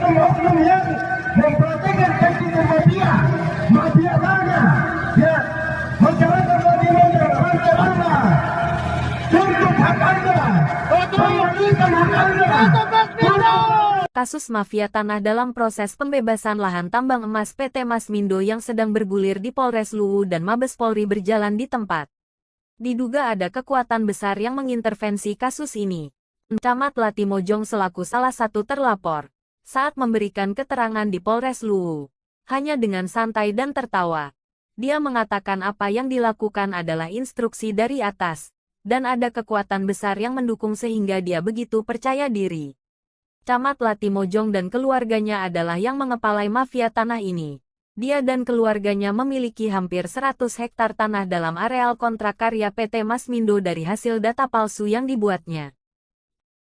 oknum-oknum yang mempraktikkan sistem mafia, mafia mana, ya, masyarakat wajib menjalankan untuk hak Anda, mengembalikan hak Anda. Kasus mafia tanah dalam proses pembebasan lahan tambang emas PT Masmindo yang sedang bergulir di Polres Luwu dan Mabes Polri berjalan di tempat. Diduga ada kekuatan besar yang mengintervensi kasus ini. Camat Latimojong selaku salah satu terlapor, saat memberikan keterangan di Polres Luwu, hanya dengan santai dan tertawa. Dia mengatakan apa yang dilakukan adalah instruksi dari atas, dan ada kekuatan besar yang mendukung sehingga dia begitu percaya diri. Camat Latimojong dan keluarganya adalah yang mengepalai mafia tanah ini. Dia dan keluarganya memiliki hampir 100 hektar tanah dalam areal kontrak karya PT Masmindo dari hasil data palsu yang dibuatnya.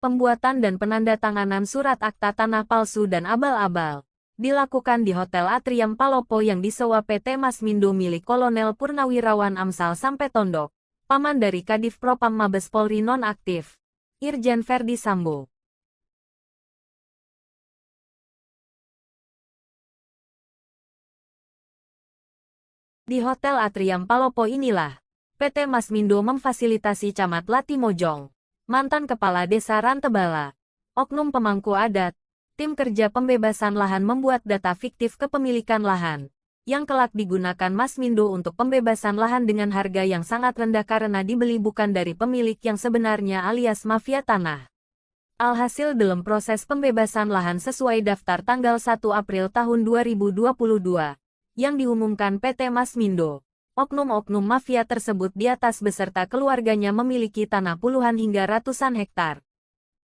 Pembuatan dan penandatanganan surat akta tanah palsu dan abal-abal dilakukan di Hotel Atrium Palopo yang disewa PT Masmindo milik Kolonel Purnawirawan Amsal Sampetondok, paman dari Kadif Propam Mabes Polri nonaktif, Irjen Ferdi Sambo. Di Hotel Atrium Palopo inilah, PT Masmindo memfasilitasi Camat Latimojong, mantan Kepala Desa Rantebala, oknum pemangku adat, tim kerja pembebasan lahan membuat data fiktif kepemilikan lahan, yang kelak digunakan Masmindo untuk pembebasan lahan dengan harga yang sangat rendah karena dibeli bukan dari pemilik yang sebenarnya alias mafia tanah. Alhasil dalam proses pembebasan lahan sesuai daftar tanggal 1 April tahun 2022, yang diumumkan PT Masmindo, oknum-oknum mafia tersebut di atas beserta keluarganya memiliki tanah puluhan hingga ratusan hektar.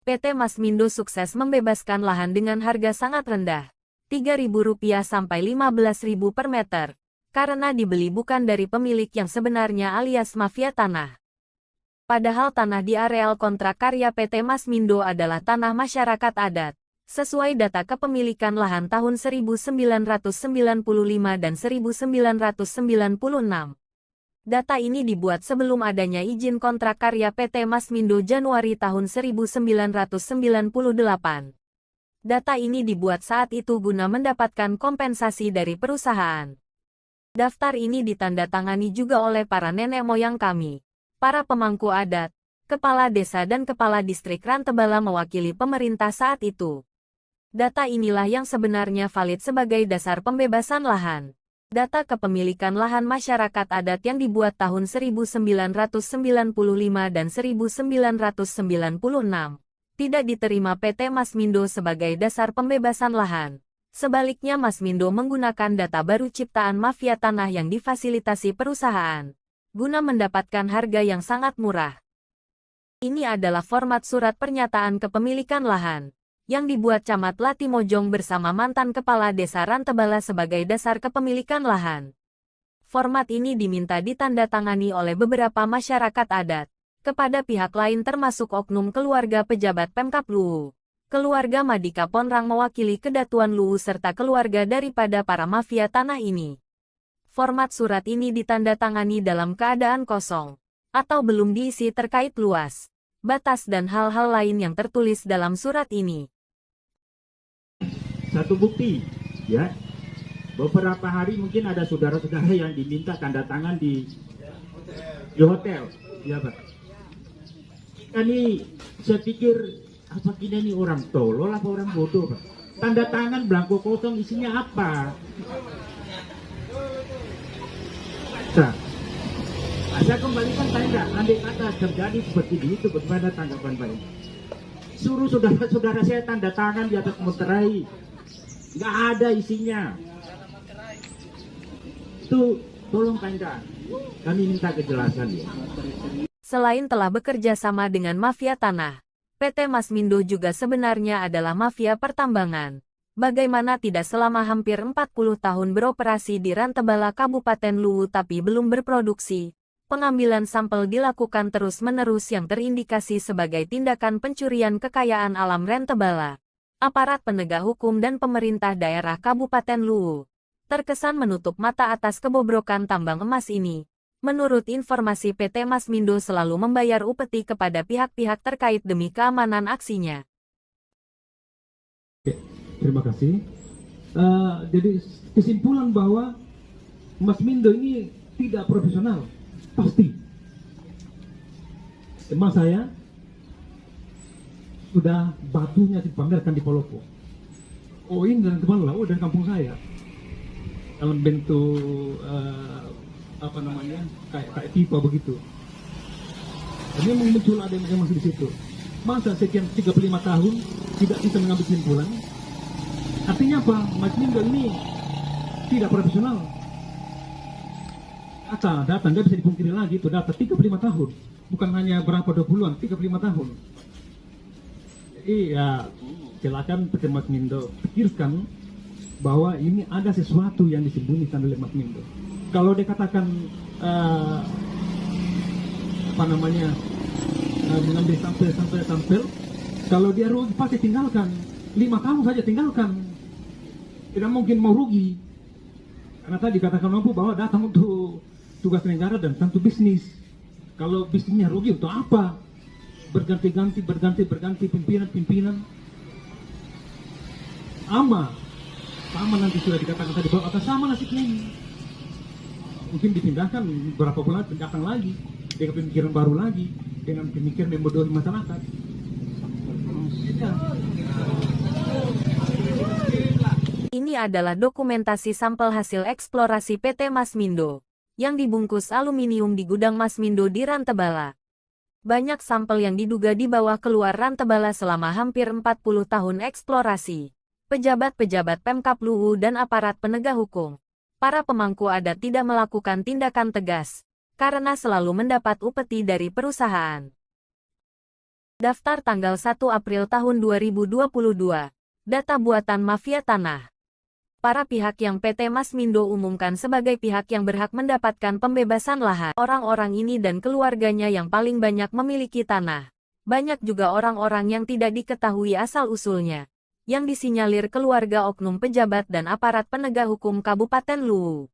PT Masmindo sukses membebaskan lahan dengan harga sangat rendah, Rp3.000 sampai Rp15.000 per meter, karena dibeli bukan dari pemilik yang sebenarnya alias mafia tanah. Padahal tanah di areal kontrak karya PT Masmindo adalah tanah masyarakat adat, sesuai data kepemilikan lahan tahun 1995 dan 1996. Data ini dibuat sebelum adanya izin kontrak karya PT Masmindo Januari tahun 1998. Data ini dibuat saat itu guna mendapatkan kompensasi dari perusahaan. Daftar ini ditandatangani juga oleh para nenek moyang kami, para pemangku adat, kepala desa dan kepala distrik Rantebala mewakili pemerintah saat itu. Data inilah yang sebenarnya valid sebagai dasar pembebasan lahan. Data kepemilikan lahan masyarakat adat yang dibuat tahun 1995 dan 1996 tidak diterima PT Masmindo sebagai dasar pembebasan lahan. Sebaliknya Masmindo menggunakan data baru ciptaan mafia tanah yang difasilitasi perusahaan, guna mendapatkan harga yang sangat murah. Ini adalah format surat pernyataan kepemilikan lahan yang dibuat Camat Latimojong bersama mantan Kepala Desa Rantebala sebagai dasar kepemilikan lahan. Format ini diminta ditandatangani oleh beberapa masyarakat adat, kepada pihak lain termasuk oknum keluarga pejabat Pemkab Luwu, keluarga Madika Ponrang mewakili Kedatuan Luwu serta keluarga daripada para mafia tanah ini. Format surat ini ditandatangani dalam keadaan kosong, atau belum diisi terkait luas, batas dan hal-hal lain yang tertulis dalam surat ini. Satu bukti, ya. Beberapa hari mungkin ada saudara-saudara yang diminta tanda tangan di hotel, ya Pak. Ini saya pikir apa kita ini orang tolol apa orang bodoh Pak? Tanda tangan belangko kosong isinya apa? Nah, saya kembalikan tanda, andai kata terjadi seperti itu, bagaimana tanggapan Pak? Suruh saudara-saudara saya tanda tangan di atas meterai. Nggak ada isinya. Itu tolong Pemda, kami minta kejelasan ya. Selain telah bekerja sama dengan mafia tanah, PT Masmindo juga sebenarnya adalah mafia pertambangan. Bagaimana tidak selama hampir 40 tahun beroperasi di Rantebala Kabupaten Luwu tapi belum berproduksi. Pengambilan sampel dilakukan terus-menerus yang terindikasi sebagai tindakan pencurian kekayaan alam Rantebala. Aparat penegak hukum dan pemerintah daerah Kabupaten Luwu terkesan menutup mata atas kebobrokan tambang emas ini. Menurut informasi PT Masmindo selalu membayar upeti kepada pihak-pihak terkait demi keamanan aksinya. terima kasih. Jadi kesimpulan bahwa Mas Mindo ini tidak profesional, pasti. Emang saya sudah batunya dipamerkan di Palopo. Oh ini dari kemana? Oh dari kampung saya. Dalam bentuk apa namanya, kayak pipa begitu. Ini muncul ada yang masih di situ. Masa sekian 35 tahun tidak bisa mengambil kesimpulan? Artinya apa? Mas Mindo ini tidak profesional. Data nggak bisa dipungkiri lagi, itu data 35 tahun. Bukan hanya berapa 20-an, 35 tahun. Jadi ya silakan PT Mas Mindo pikirkan bahwa ini ada sesuatu yang disembunyikan oleh Mas Mindo. Kalau dia katakan apa namanya mengambil sampel, kalau dia rugi pasti tinggalkan. 5 tahun saja tinggalkan. Tidak mungkin mau rugi. Karena tadi katakan mampu bahwa datang untuk tugas negara dan tentu bisnis. Kalau bisnisnya rugi untuk apa? Berganti-ganti pimpinan. Sama nanti sudah dikatakan tadi bahwa akan sama nasibnya ini. Mungkin dipindahkan beberapa bulan datang lagi dengan pemikiran baru lagi, dengan pemikiran membodohi masyarakat. Ini adalah dokumentasi sampel hasil eksplorasi PT Mas Mindo yang dibungkus aluminium di gudang Mas Mindo di Rantebala. Banyak sampel yang diduga dibawa keluar Rantebala selama hampir 40 tahun eksplorasi. Pejabat-pejabat Pemkab Luwu dan aparat penegak hukum, para pemangku adat tidak melakukan tindakan tegas karena selalu mendapat upeti dari perusahaan. Daftar tanggal 1 April tahun 2022. Data buatan mafia tanah. Para pihak yang PT Mas Mindo umumkan sebagai pihak yang berhak mendapatkan pembebasan lahan. Orang-orang ini dan keluarganya yang paling banyak memiliki tanah. Banyak juga orang-orang yang tidak diketahui asal-usulnya, yang disinyalir keluarga oknum pejabat dan aparat penegak hukum Kabupaten Luwu.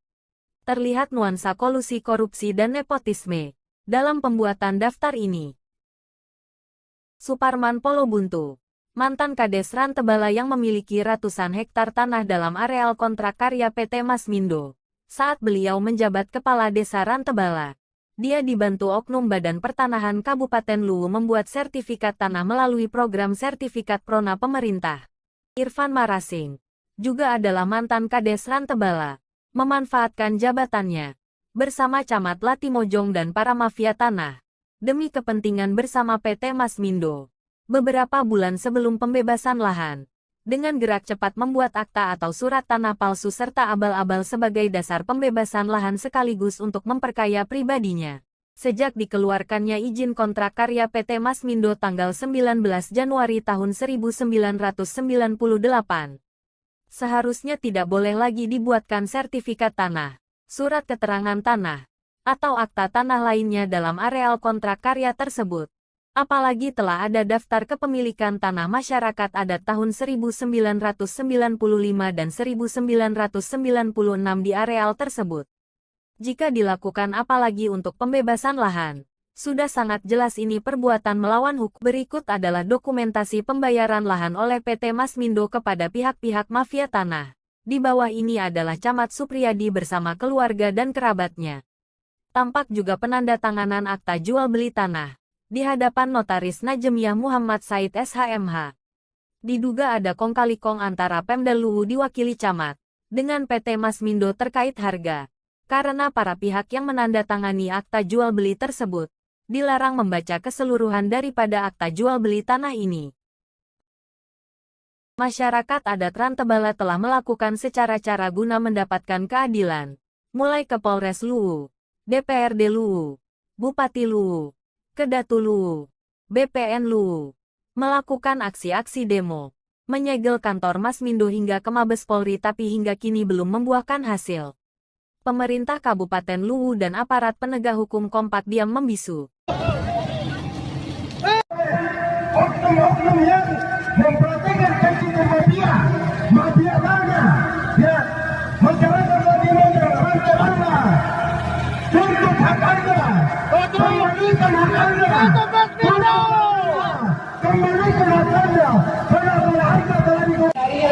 Terlihat nuansa kolusi korupsi dan nepotisme dalam pembuatan daftar ini. Suparman Polobuntu, mantan Kades Rantebala yang memiliki ratusan hektar tanah dalam areal kontrak karya PT Mas Mindo. Saat beliau menjabat Kepala Desa Rantebala, dia dibantu oknum Badan Pertanahan Kabupaten Luwu membuat sertifikat tanah melalui program sertifikat Prona pemerintah. Irfan Marasing juga adalah mantan Kades Rantebala, memanfaatkan jabatannya bersama Camat Latimojong dan para mafia tanah demi kepentingan bersama PT Mas Mindo. Beberapa bulan sebelum pembebasan lahan, dengan gerak cepat membuat akta atau surat tanah palsu serta abal-abal sebagai dasar pembebasan lahan sekaligus untuk memperkaya pribadinya. Sejak dikeluarkannya izin kontrak karya PT Mas Mindo tanggal 19 Januari tahun 1998, seharusnya tidak boleh lagi dibuatkan sertifikat tanah, surat keterangan tanah, atau akta tanah lainnya dalam areal kontrak karya tersebut. Apalagi telah ada daftar kepemilikan tanah masyarakat adat tahun 1995 dan 1996 di areal tersebut. Jika dilakukan apalagi untuk pembebasan lahan, sudah sangat jelas ini perbuatan melawan hukum. Berikut adalah dokumentasi pembayaran lahan oleh PT Mas Mindo kepada pihak-pihak mafia tanah. Di bawah ini adalah Camat Supriyadi bersama keluarga dan kerabatnya. Tampak juga penandatanganan akta jual beli tanah di hadapan Notaris Najemiah Muhammad Said SHMH. Diduga ada kong kali kong antara Pemda Luwu diwakili Camat dengan PT Mas Mindo terkait harga, karena para pihak yang menandatangani akta jual beli tersebut dilarang membaca keseluruhan daripada akta jual beli tanah ini. Masyarakat adat Rantebala telah melakukan secara cara guna mendapatkan keadilan, mulai ke Polres Luwu, DPRD Luwu, Bupati Luwu, Kedatu Luwu, BPN Luwu, melakukan aksi-aksi demo, menyegel kantor Mas Mindo hingga ke Mabes Polri tapi hingga kini belum membuahkan hasil. Pemerintah Kabupaten Luwu dan aparat penegak hukum kompak diam membisu. Oknum-oknum yang mempraktikkan kecil mafia tanah, ya, masyarakat lagi Rantebala, tuntut hak Anda, kembalikan hak Anda, kembalikan hak Anda, karena harga telah dikurangi.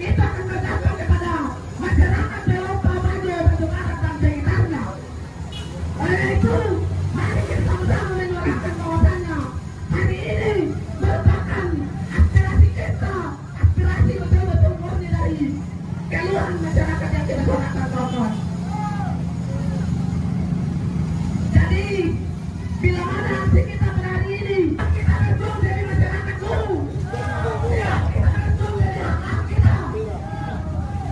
kita akan berdakwah kepada masyarakat Eropa maju untuk arah dan sekitarnya. Oleh itu, mari kita sama-sama menyuarakan bahwasannya hari ini merupakan aspirasi kita, aspirasi betul-betul murni dari keluhan masyarakat yang kita suarakan, kawan-kawan. Jadi, bila mana aksi kita pada hari ini, kita berjuang dari masyarakat dulu. Ya, kita berjuang dari hak kita.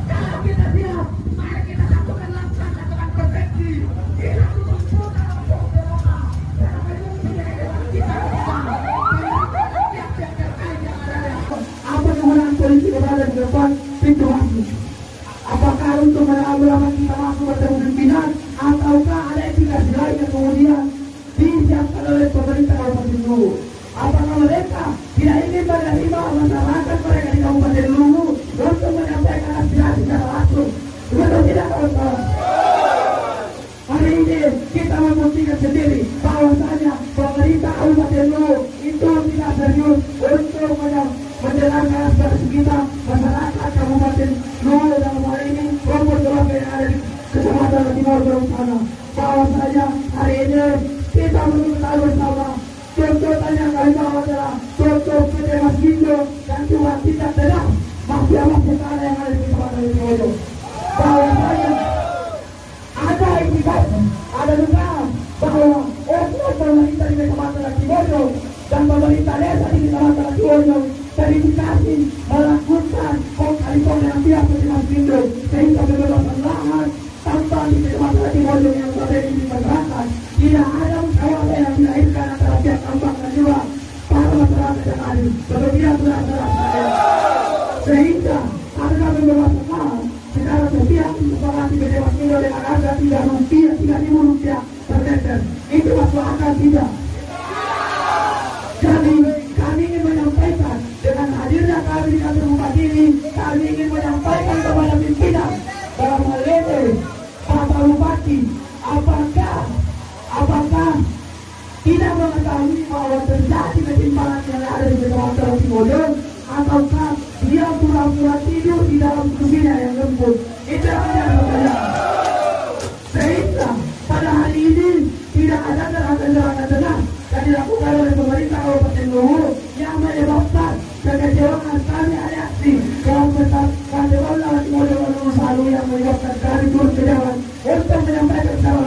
Kalau kita siap, mari kita satukan langkah, satukan persepsi. Kita tutup buka untuk Eropa. Karena memang kita apa kemenangan politik berada di depan pintu masuk? Apakah untuk menyelamatkan kita masuk bertemu pimpinan, ataukah ada etikasi lain yang kemudian disiapkan oleh pemerintah Kabupaten Luwu? Apakah mereka tidak ingin menerima masyarakat mereka di Kabupaten Luwu untuk menyampaikan aspirasi secara langsung? Betul tidak, kawan-kawan? Hari ini kita membuktikan sendiri bahwasanya pemerintah Kabupaten Luwu itu tidak serius untuk menjalankan aspirasi kita masyarakat Kabupaten Luwu dalam hal ini kelompok keluarga yang ada di Kecamatan Latimojong sana. Bahwasanya hari ini kita perlu tahu bersama tuntutannya kali ini adalah tuntut PT Masmindo dan juga tidak tenang mafia-mafia tanah yang ada di Kecamatan Latimojong. Bahwasanya ada indikasi, ada dugaan bahwa oknum pemerintah di Kecamatan Latimojong dan pemerintah desa di Kecamatan Latimojong terindikasi melakukan kong-kali-kong yang tidak PT Masmindo sehingga kebebasan lahan tanpa di Kecamatan Latimojong yang berada di masyarakat tidak ada musyawarah yang dilahirkan antara pihak tambang dan juga para masyarakat yang ada. Betul tidak, saudara-saudara? Sehingga harga kebebasan lahan secara sepihak disepakati PT Masmindo dengan harga Rp3.000 per meter. Itu masuk akal tidak? Jadi kami ingin menyampaikan dengan hadirnya kami di kantor bupati ini, kami ingin menyampaikan kepada pimpinan dalam hal ini Pak Bupati, apakah tidak mengetahui bahwa terjadi ketimpangan yang ada di Kecamatan Latimojong, ataukah dia pura-pura tidur di dalam kursinya yang lembut? Itu yang menjadi pertanyaan. Sehingga pada hari ini tidak ada serangan-serangan tenang yang dilakukan oleh pemerintah Kabupaten Luwu yang menyebabkan kekecewaan kami reaksi kelompok Latimojong selalu yang menyebabkan kami turun ke jalan untuk menyampaikan secara